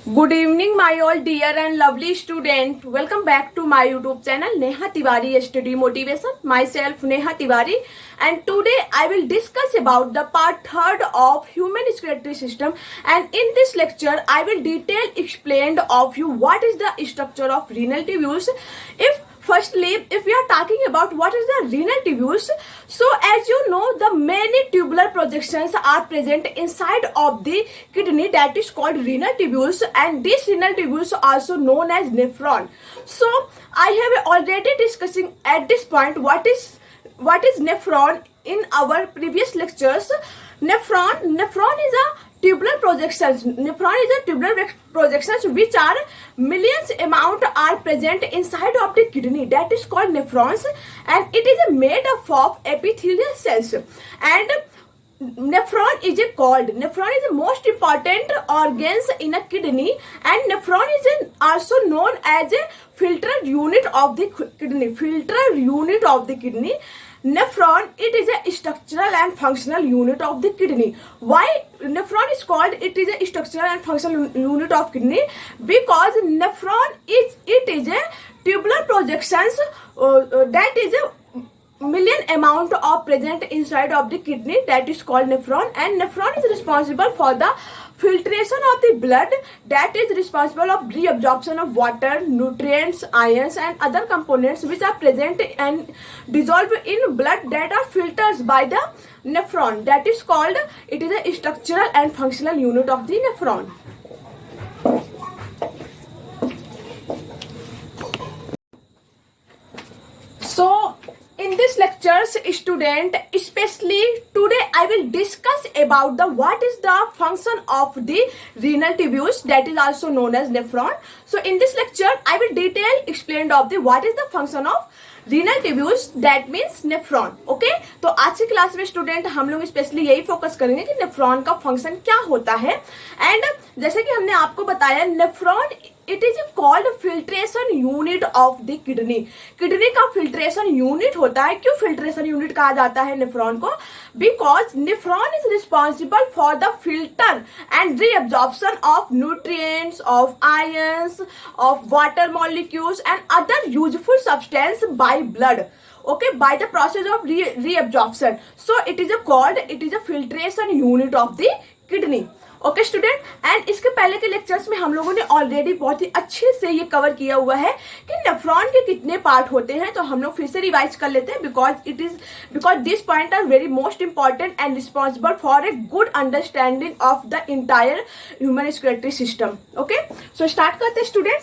Good evening, my all dear and lovely student. Welcome back to my YouTube channel Neha Tiwari Study Motivation. Myself Neha Tiwari, and today I will discuss about the part third of human respiratory system. And in this lecture, I will detail explain of you what is the structure of renal tubules. If we are talking about what is the renal tubules, so as you know, the many tubular projections are present inside of the kidney, that is called renal tubules, and these renal tubules are also known as nephron. So I have already discussing at this point what is nephron in our previous lectures. Nephron is a tubular projections. Nephron is a tubular projections which are millions amount are present inside of the kidney, that is called nephrons, and it is made up of epithelial cells. And nephron is the most important organs in a kidney, and nephron is also known as a filter unit of the kidney. Nephron, it is a structural and functional unit of the kidney. Why nephron is called it is a structural and functional unit of kidney? Because nephron is a tubular projections that is a million amount of present inside of the kidney, that is called nephron. And nephron is responsible for the filtration of the blood, that is responsible of reabsorption of water, nutrients, ions and other components which are present and dissolved in blood, that are filtered by the nephron. That is called it is a structural and functional unit of the nephron. So in this lectures, student, especially today I will discuss about the what is the function of the renal tubules, that is also known as nephron. So in this lecture I will detail explain of the what is the function of renal tubules, that means nephron. Okay, तो आज की class में student हम लोग specially यही focus करेंगे कि nephron का फंक्शन क्या होता है. एंड जैसे कि हमने आपको बताया, nephron it is called filtration unit of the kidney. Kidney का फिल्ट्रेशन यूनिट होता है. क्यों फिल्ट्रेशन यूनिट कहा जाता है नेफ्रॉन को? Because nephron is responsible for the filter and reabsorption of nutrients, of ions, of water molecules and other useful substance by blood. Okay, by the process of reabsorption. So it is a filtration unit of the kidney. Okay student, and इसके पहले के lectures में हम लोगों ने already बहुत ही अच्छे से ये कवर किया हुआ है कि नेफ्रॉन के कितने पार्ट होते हैं. तो हम लोग फिर से रिवाइज कर लेते हैं because this point are very most important and responsible for a good understanding of the entire human respiratory system. Okay, so start करते हैं स्टूडेंट.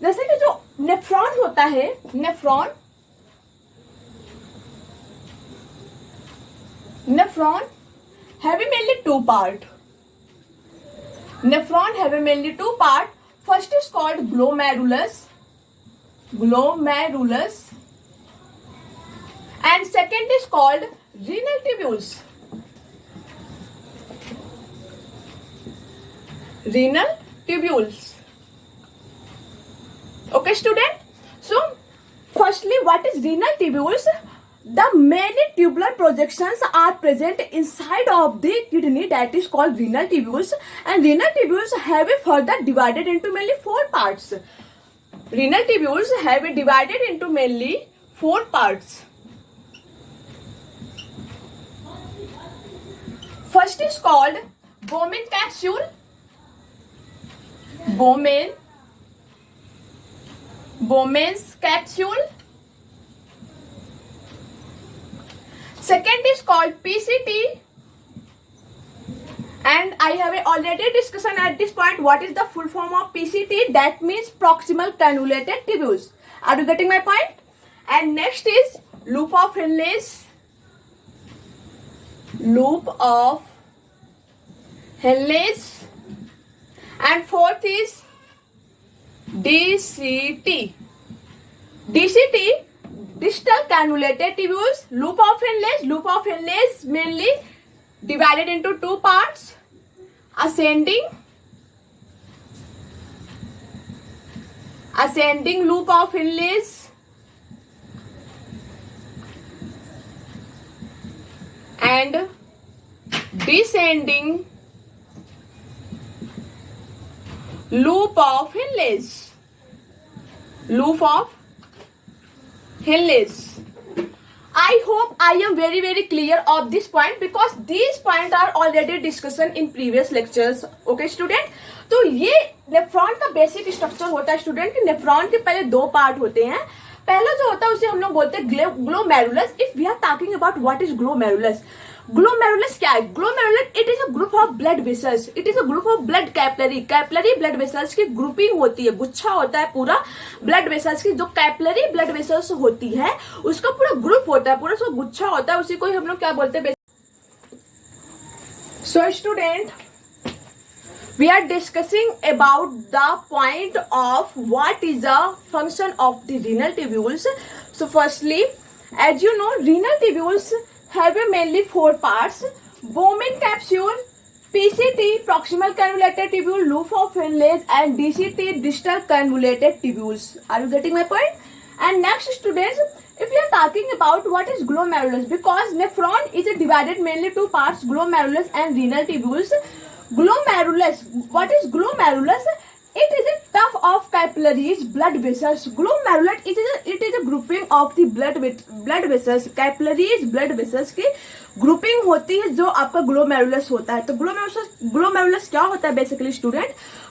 जैसे कि जो नेफ्रॉन होता है, nephron have mainly two part. Nephron have mainly two parts. First is called glomerulus, and second is called renal tubules. Okay, student. So, firstly, what is renal tubules? The many tubular projections are present inside of the kidney, that is called renal tubules, and renal tubules have further divided into mainly four parts. Renal tubules have divided into mainly four parts. First is called Bowman capsule. Bowman's capsule. Second is called PCT, and I have already discussion at this point what is the full form of PCT, that means proximal cannulated tubules. Are you getting my point? And next is loop of Henle's, and fourth is DCT, distal cannulated tubules. Loop of Henle's mainly divided into two parts: ascending loop of Henle's and descending loop of Henle. Loop of Henle. I hope I am very clear of this point because these points are already discussed in previous lectures. Okay student, तो ये nephron का basic structure होता है student कि nephron के पहले दो part होते हैं. पहला जो होता है उसे हम लोग बोलते हैं glomerulus. If we are talking about what is glomerulus, glomerulus क्या है? Glomerulus it is a group of blood vessels. It is a group of blood capillary blood vessels की ग्रुपिंग होती है. गुच्छा होता है पूरा ब्लड वेसल्स की. जो कैपिलरी ब्लड वेसल्स होती है उसका पूरा ग्रुप होता है, पूरा उसका गुच्छा होता है. उसी को हम लोग क्या बोलते हैं? So student, we are discussing about the point of what is the function of the renal tubules. So firstly, as you know, renal tubules have mainly four parts: Bowman capsule, PCT proximal convoluted tubule, loop of Henle, and DCT distal convoluted tubules. Are you getting my point? And next students, if we are talking about what is glomerulus, because nephron is divided mainly two parts: glomerulus and renal tubules. Glomerulus, what is glomerulus? It is a tuft of capillaries blood vessels. Glomerulus it is a grouping of the blood vessels. capillaries blood vessels की grouping होती है जो आपका glomerulus होता है. तो glomerulus क्या होता है बेसिकली स्टूडेंट?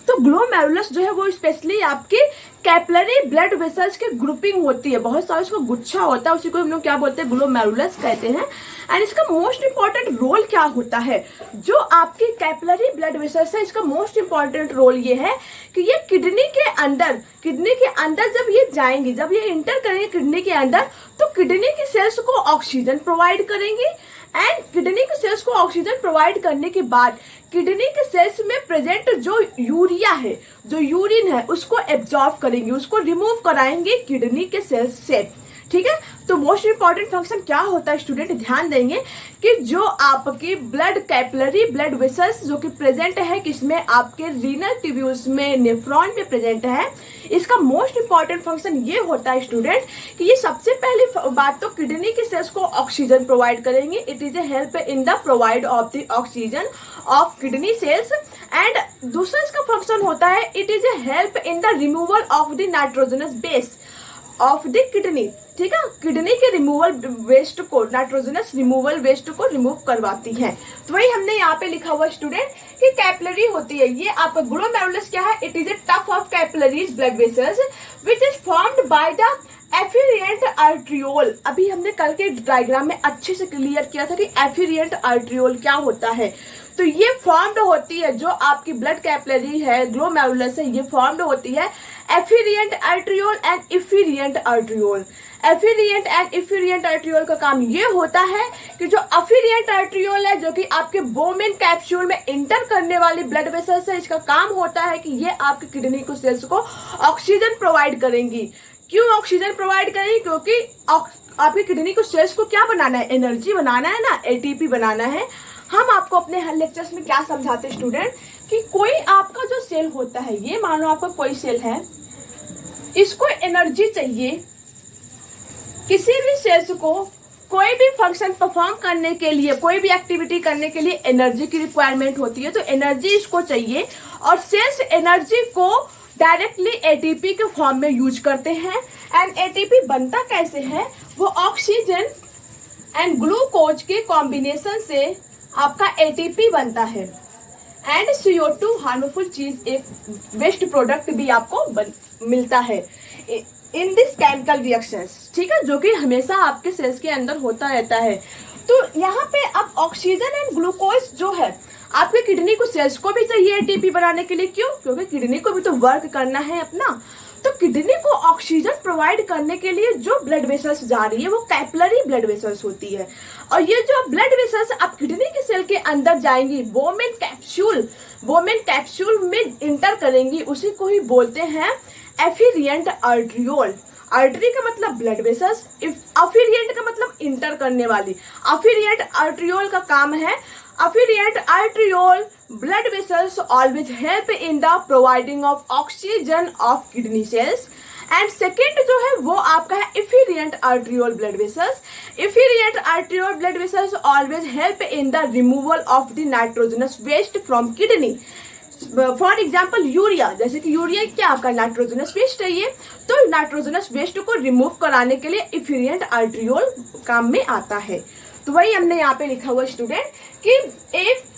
तो ग्लोमेरुलस जो है वो स्पेशली आपकी कैपिलरी ब्लड वेसल्स की ग्रुपिंग होती है. बहुत सारा इसका गुच्छा होता है, उसी को हम लोग क्या बोलते हैं? ग्लोमेरुलस कहते हैं. एंड इसका मोस्ट इंपॉर्टेंट रोल क्या होता है? जो आपकी कैपिलरी ब्लड वेसल्स है, इसका मोस्ट इंपॉर्टेंट रोल ये है कि ये किडनी के अंदर जब ये जाएंगी, जब ये इंटर करेंगे किडनी के अंदर, तो किडनी की सेल्स को ऑक्सीजन प्रोवाइड करेंगी. एंड किडनी के सेल्स को ऑक्सीजन प्रोवाइड करने के बाद किडनी के सेल्स में प्रेजेंट जो यूरिया है, जो यूरिन है, उसको एब्जॉर्ब करेंगे, उसको रिमूव कराएंगे किडनी के सेल्स से. ठीक है, तो मोस्ट इंपॉर्टेंट फंक्शन क्या होता है स्टूडेंट? ध्यान देंगे कि जो आपकी ब्लड कैपिलरी ब्लड वेसल्स जो कि प्रेजेंट है किसमें? आपके रीनल ट्यूब्यूल्स में, नेफ्रॉन में प्रेजेंट है. इसका मोस्ट इंपॉर्टेंट फंक्शन ये होता है स्टूडेंट कि ये सबसे पहली बात तो किडनी के सेल्स को ऑक्सीजन प्रोवाइड करेंगे. It is a help in the provide of the oxygen of kidney cells. And दूसरा इसका फंक्शन होता है, it is a help in the removal of the nitrogenous base of the kidney. ठीक है, kidney के removal waste को, nitrogenous removal waste को remove करवाती है. तो वही हमने यहाँ पे लिखा हुआ स्टूडेंट कि कैपिलरी होती है. ये आपका ग्लोमेरुलस क्या है? It is a tuft of capillaries blood vessels which is formed by the afferent arteriole. अभी हमने कल के डायग्राम में अच्छे से क्लियर किया था कि एफिरिएंट आर्ट्रियोल क्या होता है. तो ये फॉर्म्ड होती है, जो आपकी ब्लड कैपिलरी है, ग्लोमेरुलस है, ये फॉर्म्ड होती है afferent arteriole and efferent arteriole. Afferent and efferent arteriole का काम ये होता है कि जो एफिरिएंट आर्ट्रियोल है, जो कि आपके बोमेन कैप्सूल में इंटर करने वाली ब्लड वेसल्स है, इसका काम होता है कि ये आपके किडनी को सेल्स को ऑक्सीजन प्रोवाइड करेंगी. क्यों ऑक्सीजन प्रोवाइड करेंगी? क्योंकि आपकी किडनी को सेल्स को क्या बनाना है? एनर्जी बनाना है ना, एटीपी बनाना है. हम आपको अपने हर लेक्चर्स में क्या समझाते हैं स्टूडेंट कि कोई आपका जो सेल होता है, ये मानो आपका कोई सेल है, इसको एनर्जी चाहिए. किसी भी सेल्स को कोई भी फंक्शन परफॉर्म करने के लिए, कोई भी एक्टिविटी करने के लिए एनर्जी की रिक्वायरमेंट होती है. तो एनर्जी इसको चाहिए और सेल्स एनर्जी को डायरेक्टली एटीपी के फॉर्म में यूज करते हैं. एंड एटीपी बनता कैसे है? वो ऑक्सीजन एंड ग्लूकोज के कॉम्बिनेशन से आपका एटीपी बनता है. एंड CO2 हार्मफुल चीज, एक वेस्ट प्रोडक्ट भी आपको मिलता है इन दिस केमिकल रिएक्शंस. ठीक है, जो कि हमेशा आपके सेल्स के अंदर होता रहता है. तो यहाँ पे अब ऑक्सीजन एंड ग्लूकोज जो है आपके किडनी को सेल्स को भी चाहिए एटीपी बनाने के लिए. क्यों? क्योंकि किडनी को भी तो वर्क करना है अपना. तो किडनी को ऑक्सीजन प्रोवाइड करने के लिए जो ब्लड वेसल्स जा रही है वो कैपिलरी ब्लड वेसल्स होती है. और ये जो ब्लड वेसल्स अब किडनी के सेल के अंदर जाएंगी, वोमेन कैप्सूल में इंटर करेंगी, उसी को ही बोलते हैं एफिरिएंट आर्ट्रियोल. आर्टरी का मतलब ब्लड वेसल्स, अफिरिएंट का मतलब इंटर करने वाली. अफिरिएंट आर्ट्रियोल का काम है, अफिरिएंट arteriole blood vessels always help in the providing of oxygen of kidney cells. And second जो है वो आपका है efferent arteriole blood vessels. Efferent arteriole blood vessels always help in the removal of the nitrogenous waste from kidney. For example urea, जैसे कि urea क्या आपका nitrogenous waste है ये, तो नाइट्रोजनस वेस्ट को रिमूव कराने के लिए इफिरियंट आर्ट्रियोल काम में आता है। तो वही हमने यहाँ पे लिखा हुआ स्टूडेंट कि एक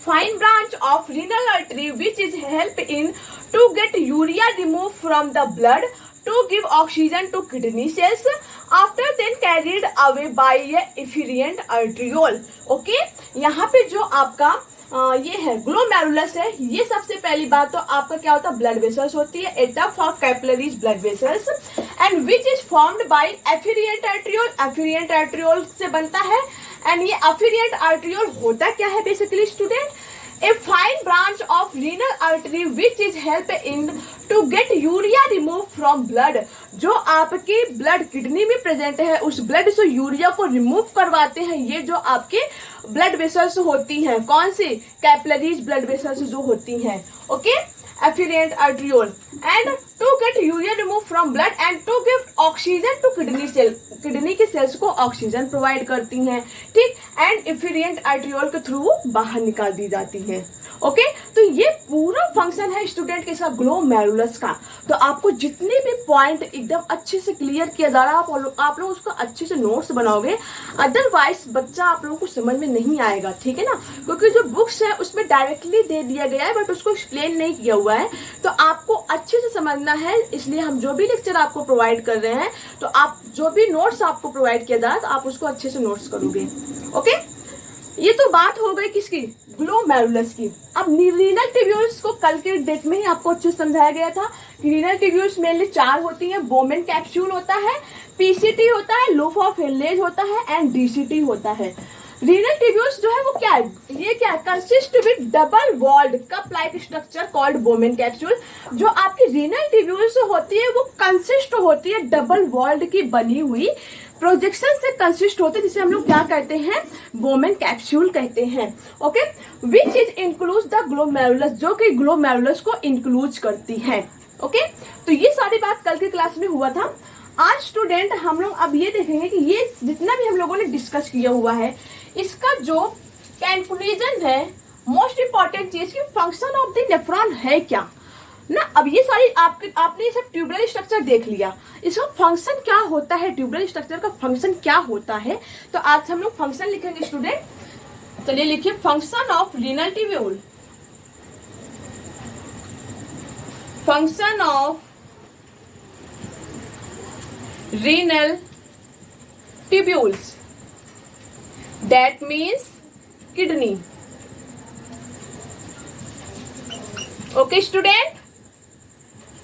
fine branch of renal artery which is help in to get urea removed from the blood to give oxygen to kidney cells after then carried away by a efferent arteriole। Okay, यहाँ पे जो आपका ये है glomerulus है, ये सबसे पहली बात तो आपका क्या होता है, ब्लड वेसल्स होती है, a tuft of capillaries blood vessels and which is formed by afferent arteriole, afferent arteriole से बनता है। एंड ये एफिरिएंट आर्ट्रियोल होता क्या है basically student, a fine branch of renal artery which is help in to get urea removed from blood। जो आपके blood kidney में प्रेजेंट है उस ब्लड से यूरिया को रिमूव करवाते हैं ये जो आपके ब्लड वेसल्स होती हैं, कौन सी, कैपिलरीज ब्लड वेसल्स जो होती हैं। Okay, afferent arteriole and to get urea remove from blood and to give oxygen to kidney cell, kidney के सेल्स को ऑक्सीजन प्रोवाइड करती हैं, ठीक, एंड एफिरिएंट आर्ट्रियोल के थ्रू बाहर निकाल दी जाती हैं। ओके, तो ये पूरा फंक्शन है स्टूडेंट के साथ ग्लोमेरुलस का। तो आपको जितने भी पॉइंट एकदम अच्छे से क्लियर किया जा रहा है आप लोग उसको अच्छे से नोट्स बनाओगे, अदरवाइज बच्चा आप लोगों को समझ में नहीं आएगा, ठीक है ना, क्योंकि जो बुक्स है उसमें डायरेक्टली दे दिया गया है बट उसको एक्सप्लेन नहीं किया हुआ है, तो आपको अच्छे से समझना है। इसलिए हम जो भी लेक्चर आपको प्रोवाइड कर रहे हैं तो आप जो भी नोट्स आपको प्रोवाइड किया जा रहा है तो आप उसको अच्छे से नोट्स करोगे। ओके, ये तो बात हो गई किसकी, ग्लोमेरुलस की। अब रीनल ट्यूब्यूल्स को कल के डेट में ही आपको अच्छे से समझाया गया था कि रीनल ट्यूब्यूल्स मेनली 4 होती हैं, बोमेन कैप्सूल होता है, पीसीटी होता है, लूप ऑफ हेलेज होता है एंड डीसीटी होता है। रीनल ट्यूब्यूल्स जो है वो क्या है, ये क्या है, consist with double walled cup like structure called Bowman capsule. जो आपकी रीनल ट्यूब्यूल्स होती है वो कंसिस्ट होती है डबल वॉल्ड की बनी हुई प्रोजेक्शन से कंसिस्ट होते हैं, जिसे हम लोग क्या कहते हैं, बोमेन कैप्सूल कहते हैं। Okay, which is include the glomerulus, जो कि ग्लोमेरुलस को इंक्लूड करती है। ओके, तो ये सारी बात कल के क्लास में हुआ था। आज स्टूडेंट हम लोग अब ये देखेंगे कि ये जितना भी हम लोगों ने डिस्कस किया हुआ है इसका जो कंक्लूजन है, मोस्ट इंपॉर्टेंट चीज की फंक्शन ऑफ द नेफ्रॉन है क्या ना। अब ये सारी आपने ये सब ट्यूबुलर स्ट्रक्चर देख लिया, इसका फंक्शन क्या होता है, ट्यूबुलर स्ट्रक्चर का फंक्शन क्या होता है। तो आज हम लोग फंक्शन लिखेंगे स्टूडेंट। चलिए लिखिए, function of renal tubule, function of renal tubules, that means kidney. Okay student,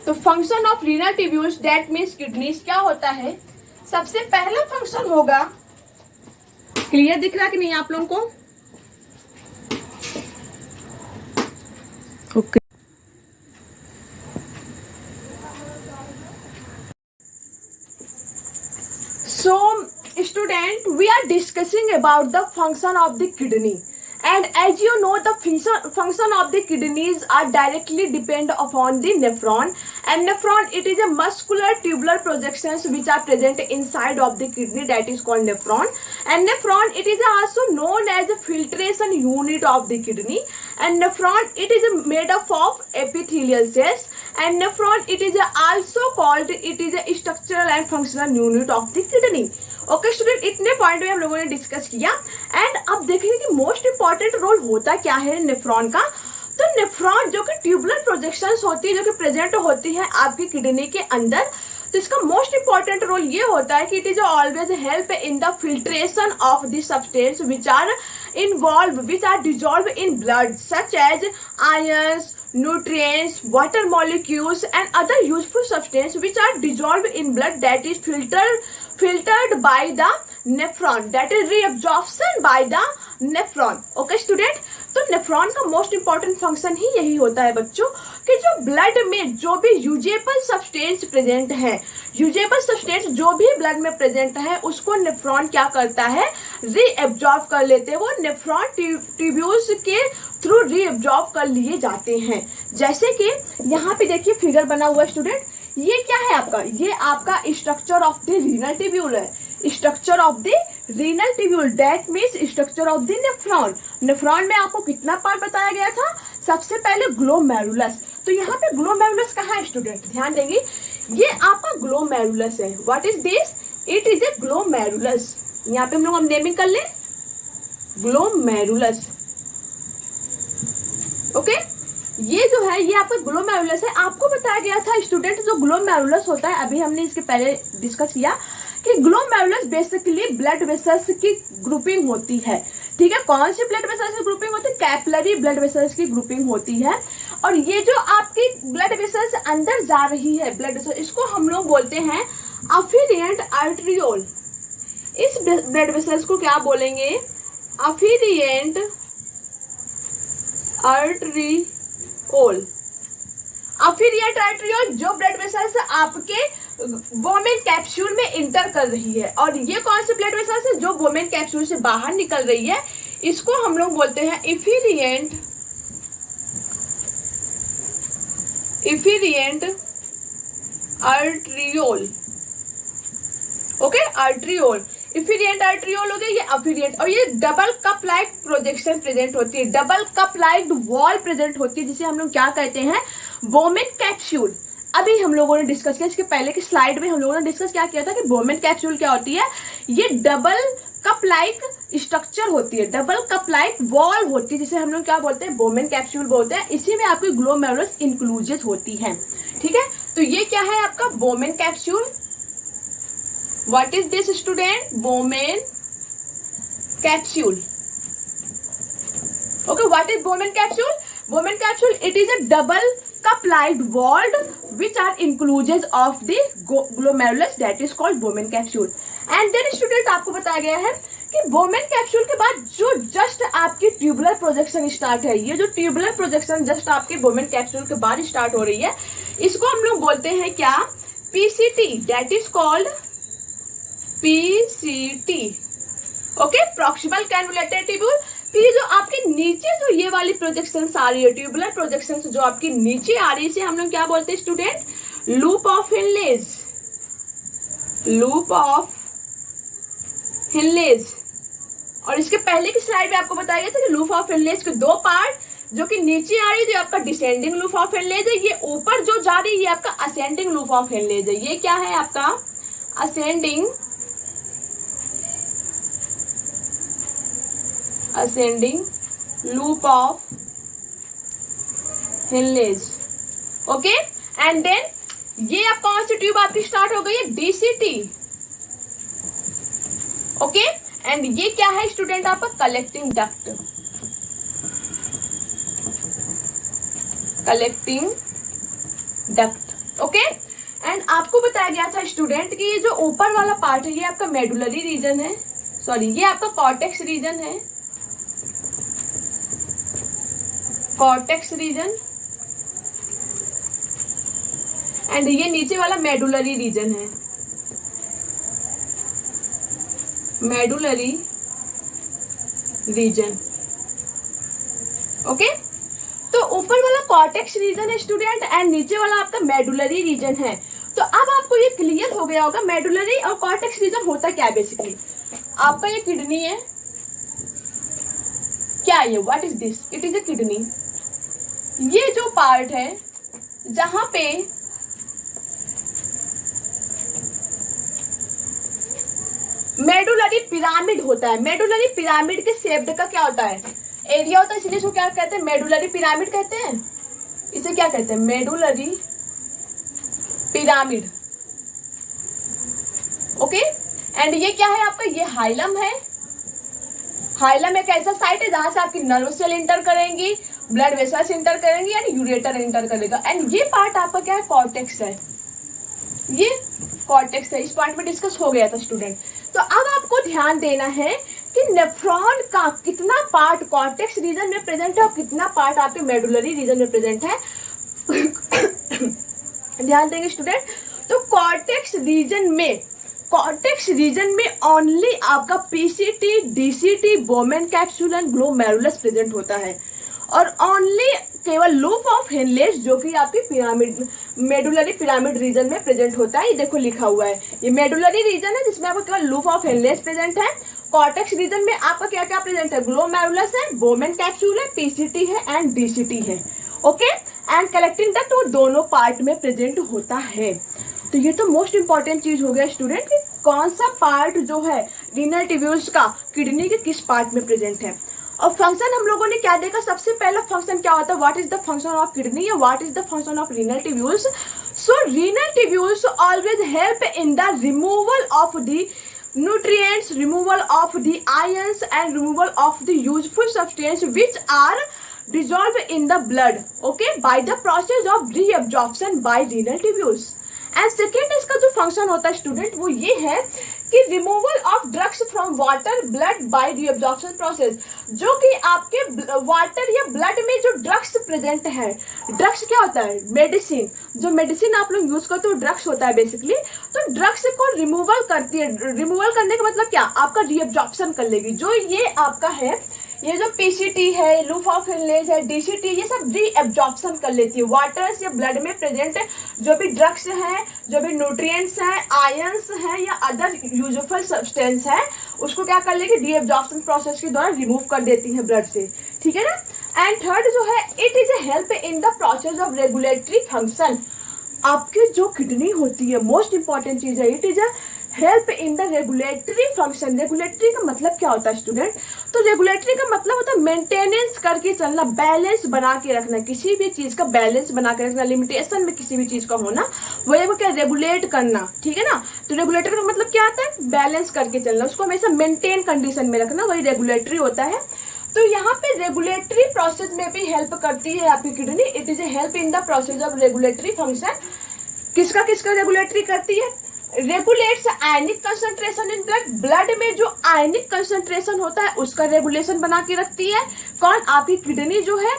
तो function of renal tubules that means kidneys क्या होता है, सबसे पहला फंक्शन होगा, क्लियर दिख रहा कि नहीं आप लोगों को, okay so student we are discussing about the function of the kidney, and as you know the function of the kidneys are directly depend upon the nephron, and nephron it is a muscular tubular projections which are present inside of the kidney, that is called nephron. And nephron it is also known as a filtration unit of the kidney, and nephron it is made up of epithelial cells, and nephron it is also called, it is a structural and functional unit of the kidney। Okay student, इतने point में हम लोगों ने discuss किया। And अब देखेंगे कि most important role होता क्या है नेफ्रॉन का। तो नेफ्रॉन जो कि ट्यूबुलर प्रोजेक्शंस होती है, जो कि प्रेजेंट होती है आपकी किडनी के अंदर, तो इसका मोस्ट इंपॉर्टेंट रोल ये होता है कि it is always help in the filtration of the substance which are dissolve in blood such as ions, nutrients, water molecules and other useful substances which are dissolved in blood, that is filtered by the nephron, that is reabsorption by the nephron। okay student, तो nephron का most important function ही यही होता है बच्चों कि जो blood में जो भी यूजेबल सब्सटेंस प्रेजेंट है, यूजेबल सब्सटेंस जो भी ब्लड में प्रेजेंट है उसको नेफ्रॉन क्या करता है, रीएब्जॉर्ब कर लेते हैं। वो नेफ्रॉन ट्यूब्यूल्स के थ्रू रीएब्जॉर्ब कर लिए जाते हैं। जैसे कि यहाँ पे देखिए फिगर बना हुआ स्टूडेंट, ये क्या है आपका, ये आपका structure of the renal tubule है, structure of the renal tubule that means structure of the nephron. Nephron में आपको कितना पार्ट बताया गया था, सबसे पहले ग्लोमेरुलस। तो यहाँ पे ग्लोमेरुलस कहाँ है स्टूडेंट, ध्यान देंगे, ये आपका ग्लोमेरुलस है। What is this, it is A glomerulus. यहाँ पे हम लोग नेमिंग कर ले, ग्लोमेरुलस। ओके, ये जो है ये आपका ग्लोमेरुलस है। आपको बताया गया था स्टूडेंट जो ग्लोमेरुलस होता है, अभी हमने इसके पहले डिस्कस किया कि ग्लोमेरुलस बेसिकली ब्लड वेसल्स की ग्रुपिंग होती है। ठीक है, कौन सी ब्लड वेसल्स की ग्रुपिंग होती है, कैपिलरी ब्लड वेसल्स की ग्रुपिंग होती है। और ये जो आपकी ब्लड वेसल्स अंदर जा रही है ब्लड वेसल, इसको हम लोग बोलते हैं अफिलिएंट आर्टरियोल। इस ब्लड वेसल्स को क्या बोलेंगे, अफिलिएंट आर्टरियोल। अफिलिएंट आर्टरियोल जो ब्लड वेसल्स आपके वोमेन कैप्सूल में इंटर कर रही है, और ये कौन सी ब्लड वेसल्स है जो वोमेन कैप्सूल से बाहर निकल रही है, इसको हम लोग बोलते हैं इफिलिएंट आर्टरियोल। ओके, आर्टरियोल, इफिलिएंट आर्टरियोल हो गया, ये अफिलिएंट। और ये double cup like projection present होती है, double cup like wall present होती है, जिसे हम लोग क्या कहते हैं, वोमेन कैप्सूल। अभी हम लोगों ने डिस्कस किया, इसके पहले की स्लाइड में हम लोगों ने डिस्कस क्या किया था कि वोमेन कैप्सूल क्या होती है, ये डबल कप लाइक स्ट्रक्चर होती है, डबल कप लाइक वॉल होती है, जिसे हम लोग क्या बोलते हैं, वोमेन कैप्सूल बोलते हैं। इसी में आपकी ग्लोमेरुलस इंक्लूडेड होती है। ठीक है, तो ये क्या है आपका women capsule. What is this student, women capsule. Okay, what is women capsule, women capsule it is a double cup like walled which are inclusions of the glomerulus that is called Bowman capsule. And then student आपको बताया गया है कि Bowman capsule के बाद जो just आपकी tubular projection start है, ये जो ट्यूबुलर प्रोजेक्शन जस्ट आपके Bowman capsule के बाद स्टार्ट हो रही है, इसको हम लोग बोलते हैं क्या, PCT, that is called PCT. Okay, proximal cannulated tubule. फिर जो आपके नीचे जो ये वाली प्रोजेक्शन आ रही है, ट्यूबुलर प्रोजेक्शन जो आपकी नीचे आ रही है, इसे हम लोग क्या बोलते हैं student, loop of Henle's, loop of Henle's. और इसके पहले की स्लाइड में आपको बताया गया था कि लूप ऑफ हिनलेज के दो पार्ट, जो कि नीचे आ रही है, जो आपका डिसेंडिंग लूप ऑफ हिनलेज है, ये ऊपर जो जा रही है ये आपका असेंडिंग लूप ऑफ हिनलेज है। ये क्या है आपका ascending loop of Henle's. Okay, and then ये आप कौन सी ट्यूब आपकी स्टार्ट हो गई है, DCT। ओके, एंड ये क्या है स्टूडेंट आपका collecting duct, collecting duct. Okay, and आपको बताया गया था स्टूडेंट कि ये जो ऊपर वाला पार्ट है ये आपका मेडुलरी रीजन है, सॉरी ये आपका कॉर्टेक्स रीजन है, कॉर्टेक्स रीजन, एंड ये नीचे वाला मेडुलरी रीजन है, मेडुलरी रीजन। ओके, तो ऊपर वाला कॉर्टेक्स रीजन है स्टूडेंट, एंड नीचे वाला आपका मेडुलरी रीजन है। तो अब आपको ये क्लियर हो गया होगा मेडुलरी और कॉर्टेक्स रीजन होता क्या है। बेसिकली आपका ये किडनी है, क्या ये, what is this, it is A kidney. ये जो पार्ट है जहां पे मेडुलरी पिरामिड होता है, मेडुलरी पिरामिड के शेप्ड का क्या होता है, एरिया होता है, इसलिए इसको क्या कहते हैं, मेडुलरी पिरामिड कहते हैं। इसे क्या कहते हैं, मेडुलरी पिरामिड। ओके, एंड ये क्या है आपका, ये हाइलम है। हाइलम एक ऐसा साइट है जहां से आपकी नर्व सेल इंटर करेंगी, ब्लड वेसल्स इंटर करेंगी, एंड यूरेटर इंटर करेगा। एंड ये पार्ट आपका क्या है, कॉर्टेक्स है, ये कॉर्टेक्स है। इस पार्ट में डिस्कस हो गया था स्टूडेंट। तो अब आपको ध्यान देना है कि नेफ्रॉन का कितना पार्ट कॉर्टेक्स रीजन में प्रेजेंट है और कितना पार्ट आपके मेडुलरी रीजन में प्रेजेंट है। ध्यान देंगे स्टूडेंट। तो कॉर्टेक्स रीजन में ओनली आपका PCT, DCT, Bowman capsule and glomerulus present होता है। और ओनली केवल लूप ऑफ हेनलेज जो कि आपकी पिरामिड मेडुलरी पिरामिड रीजन में प्रेजेंट होता है। ये देखो लिखा हुआ है, ये मेडुलरी रीजन है जिसमें आपका केवल लूप ऑफ हेनलेज प्रेजेंट है। कॉर्टेक्स रीजन में आपका क्या क्या प्रेजेंट है, ग्लोमेरुलस है, बोमेन कैप्सूल है, पीसीटी है एंड डीसीटी है। ओके, एंड कलेक्टिंग डक्ट वो दोनों पार्ट में प्रेजेंट होता है। तो ये तो मोस्ट इंपॉर्टेंट चीज हो गया स्टूडेंट कि कौन सा पार्ट जो है रीनल ट्यूब्यूल्स का किडनी के किस पार्ट में प्रेजेंट है। और फंक्शन हम लोगों ने क्या देखा, सबसे पहला फंक्शन क्या होता है, what is the function of kidney या what is the function of renal tubules. So renal tubules always help in the removal of the nutrients, removal of the ions and removal of the useful substance which are dissolved in the blood, okay, by the process of reabsorption by renal tubules. And second इसका जो function होता है student वो ये है कि removal of drugs from water blood bye reabsorption process, जो कि आपके वाटर या ब्लड में जो ड्रग्स प्रेजेंट है, ड्रग्स क्या होता है, मेडिसिन, जो मेडिसिन आप लोग यूज करते हो ड्रग्स होता है बेसिकली, तो ड्रग्स को रिमूवल करती है। रिमूवल करने का मतलब क्या, आपका रीअब्जॉर्प्शन कर लेगी। जो ये आपका है, ये जो पीसीटी है, लूप ऑफ हेनलेज है, डीसीटी, ये सब रीअब्जॉर्प्शन कर लेती है। वाटर्स या ब्लड में प्रेजेंट जो भी ड्रग्स हैं, जो भी न्यूट्रिएंट्स हैं, आयंस हैं या अदर यूजफुल सब्सटेंस है, उसको क्या कर लेगी, रीअब्जॉर्प्शन प्रोसेस के द्वारा रिमूव कर देती है ब्लड से, ठीक है ना। एंड थर्ड जो है, it is a help in the process of regulatory function. आपकी जो किडनी होती है, मोस्ट इंपॉर्टेंट चीज है, it is a help in the regulatory function. Regulatory का मतलब क्या होता है स्टूडेंट, तो रेगुलेटरी का मतलब होता है मेंटेनेंस करके चलना, बैलेंस बना के रखना, किसी भी चीज का बैलेंस बना के रखना, लिमिटेशन में किसी भी चीज का होना, वही वो क्या, रेगुलेट करना, ठीक है ना। तो रेगुलेटर का मतलब क्या आता है, बैलेंस करके चलना, उसको हमेशा मेंटेन कंडीशन में रखना, वही रेगुलेटरी होता है। तो यहाँ पे रेगुलेटरी प्रोसेस में भी हेल्प करती है आपकी kidney. It is a help in the process of regulatory function. किसका किसका रेगुलेटरी करती है, regulates ionic concentration in blood, blood में जो आयनिक कंसंट्रेशन होता है उसका रेगुलेशन बना के रखती है। कौन, आपकी किडनी जो है।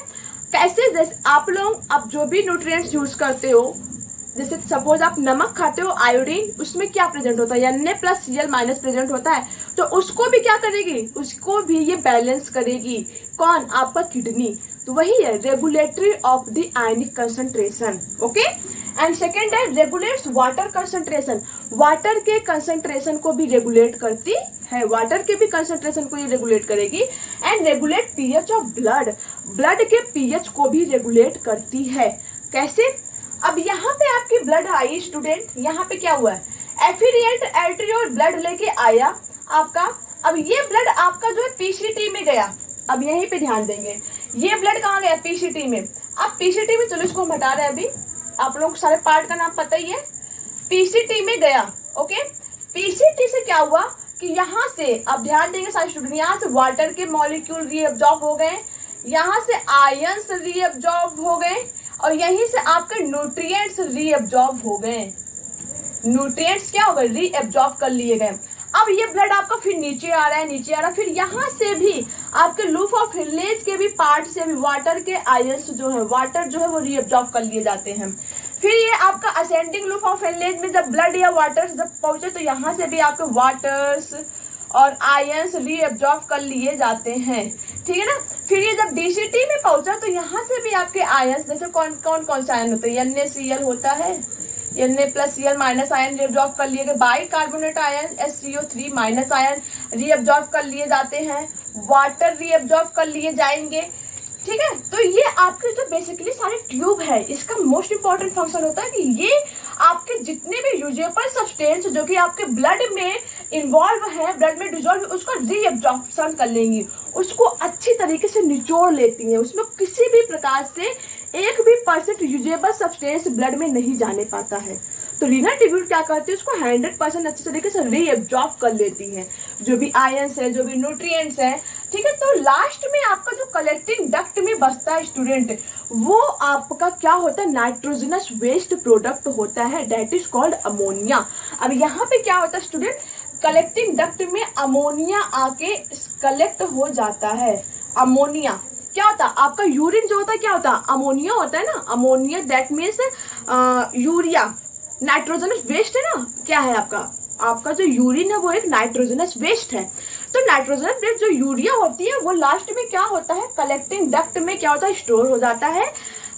कैसे, जैसे आप लोग अब जो भी न्यूट्रिएंट्स यूज करते हो, जैसे सपोज आप नमक खाते हो, आयोडीन, उसमें क्या प्रेजेंट होता है, Na+Cl- प्रेजेंट होता है, तो उसको भी क्या करेगी, उसको भी ये बैलेंस करेगी। कौन, आपका किडनी। तो वही है regulatory of the ionic concentration. Okay, and second है रेगुलेट्स वाटर कंसंट्रेशन। वाटर के कंसंट्रेशन को भी रेगुलेट करती है, वाटर के भी कंसंट्रेशन को ये रेगुलेट करेगी। And regulate pH of blood, blood के पीएच को भी रेगुलेट करती है। कैसे, अब यहाँ पे आपकी ब्लड आई स्टूडेंट, यहाँ पे क्या हुआ है, एफिरिएंट आर्टेरियोल ब्लड लेके आया आपका। अब ये ब्लड आपका जो है पीसीटी में गया। अब यहीं पे ध्यान देंगे, ये ब्लड कहाँ गया, पीसीटी में। अब पीसीटी में, चलो इसको हम हटा रहे हैं, अभी आप लोग सारे पार्ट का नाम पता ही है। पीसीटी में गया, ओके, पीसीटी से क्या हुआ कि यहाँ से, अब ध्यान देंगे सारे स्टूडेंट, यहाँ से वाटर के मॉलिक्यूल रीअब्जॉर्ब हो गए, यहाँ से आयंस रीअब्जॉर्ब हो गए, और यहीं से आपके न्यूट्रिएंट्स रीअब्जॉर्ब हो गए। न्यूट्रिएंट्स क्या हो गए, रीअब्जॉर्ब कर लिए गए। अब ये ब्लड आपका फिर नीचे आ रहा है, नीचे आ रहा है, फिर यहाँ से भी आपके लूप ऑफ हेनलेज के भी पार्ट से भी वाटर के आयंस जो है, वाटर जो है वो रीअब्जॉर्ब कर लिए जाते हैं। फिर ये आपका असेंडिंग लूप ऑफ हेनलेज में जब ब्लड या वाटर जब पहुंचे, तो यहाँ से भी आपके वाटर्स और आयंस रीअब्जॉर्ब कर लिए जाते हैं, ठीक है ना। फिर ये जब डीसीटी में पहुंचा, तो यहाँ से भी आपके आयंस, जैसे कौन कौन सा आयन होता है, NaCl होता है, Na+Cl- आयन रीअब्जॉर्ब कर लिए गए, by carbonate ion SCO3- ion reabsorb कर लिए जाते हैं, वाटर रीअब्जॉर्ब कर लिए जाएंगे, ठीक है। तो ये आपके जो बेसिकली सारे ट्यूब है, इसका मोस्ट इंपॉर्टेंट फंक्शन होता है कि ये आपके जितने भी यूजेबल सब्सटेंस जो कि आपके ब्लड में इन्वॉल्व है, ब्लड में डिजोल्व, उसको रीअब्जॉर्प्शन कर लेंगी, उसको अच्छी तरीके से निचोड़ लेती हैं, उसमें किसी भी प्रकार से 1% यूजेबल सब्सटेंस ब्लड में नहीं जाने पाता है। तो रीनल ट्यूब्यूल क्या करती है, उसको 100% अच्छे तरीके से रीअब्जॉर्ब कर लेती है, जो भी आयंस है, जो भी न्यूट्रिएंट्स है, ठीक है। तो लास्ट में आपका जो कलेक्टिंग डक्ट में बचता है स्टूडेंट, वो आपका क्या होता है, नाइट्रोजनस वेस्ट प्रोडक्ट होता है, दैट इज कॉल्ड अमोनिया। अब यहाँ पे क्या होता है स्टूडेंट, कलेक्टिंग डक्ट में अमोनिया आके कलेक्ट हो जाता है। अमोनिया क्या होता है, आपका यूरिन जो होता है क्या होता है, अमोनिया होता है ना, ammonia that means urea, nitrogenous waste है ना, क्या है आपका जो यूरिन है वो एक नाइट्रोजनस वेस्ट है। तो नाइट्रोजन जो यूरिया होती है वो लास्ट में क्या होता है, कलेक्टिंग डक्ट में क्या होता है, स्टोर हो जाता है।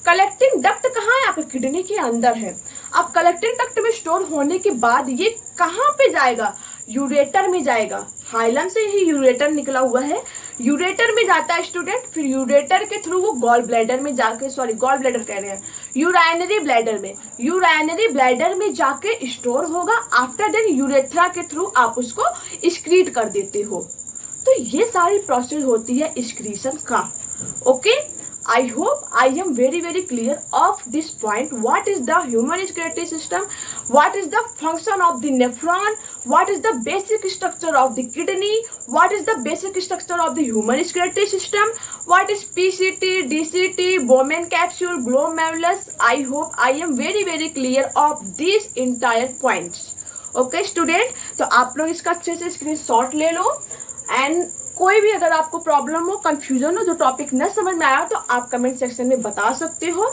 कलेक्टिंग डक्ट कहाँ है, आपके किडनी के अंदर है। अब कलेक्टिंग डक्ट में स्टोर होने के बाद ये कहाँ पे जाएगा, यूरेटर में जाएगा। हाइलम से ही यूरेटर निकला हुआ है, यूरेटर में जाता है स्टूडेंट। फिर यूरेटर के थ्रू वो गॉल ब्लैडर में जाके, सॉरी गॉल ब्लैडर कह रहे हैं, यूराइनरी ब्लैडर में जाके स्टोर होगा। आफ्टर देन यूरेथ्रा के थ्रू आप उसको एक्सक्रीट कर देते हो। तो ये सारी प्रोसेस होती है एक्सक्रीशन का। Okay, I hope I am very clear of this point. What is the human respiratory system? What is the function of the nephron? What is the basic structure of the kidney? What is the basic structure of the human respiratory system? What is PCT, DCT, Bowman capsule, glomerulus? I hope I am very clear of these entire points. Okay student, तो आप लोग इसका अच्छे से screenshot ले लो। And कोई भी अगर आपको प्रॉब्लम हो, कंफ्यूजन हो, जो टॉपिक न समझ में आया तो आप कमेंट सेक्शन में बता सकते हो।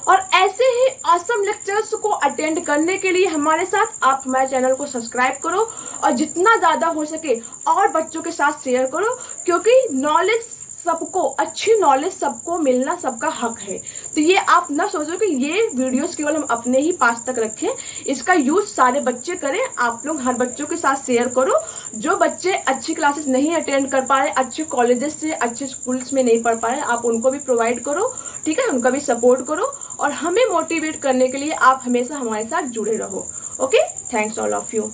और ऐसे ही ऑसम लेक्चर्स को अटेंड करने के लिए हमारे साथ आप हमारे चैनल को सब्सक्राइब करो और जितना ज्यादा हो सके और बच्चों के साथ शेयर करो, क्योंकि नॉलेज सबको, अच्छी नॉलेज सबको मिलना सबका हक है। तो ये आप ना सोचो कि ये वीडियोस केवल हम अपने ही पास तक रखें, इसका यूज सारे बच्चे करें। आप लोग हर बच्चों के साथ शेयर करो। जो बच्चे अच्छी क्लासेस नहीं अटेंड कर पा रहे, अच्छे कॉलेजेस से, अच्छे स्कूल्स में नहीं पढ़ पा रहे, आप उनको भी प्रोवाइड करो, ठीक है, उनका भी सपोर्ट करो। और हमें मोटिवेट करने के लिए आप हमेशा हमारे साथ जुड़े रहो। Okay, thanks all of you.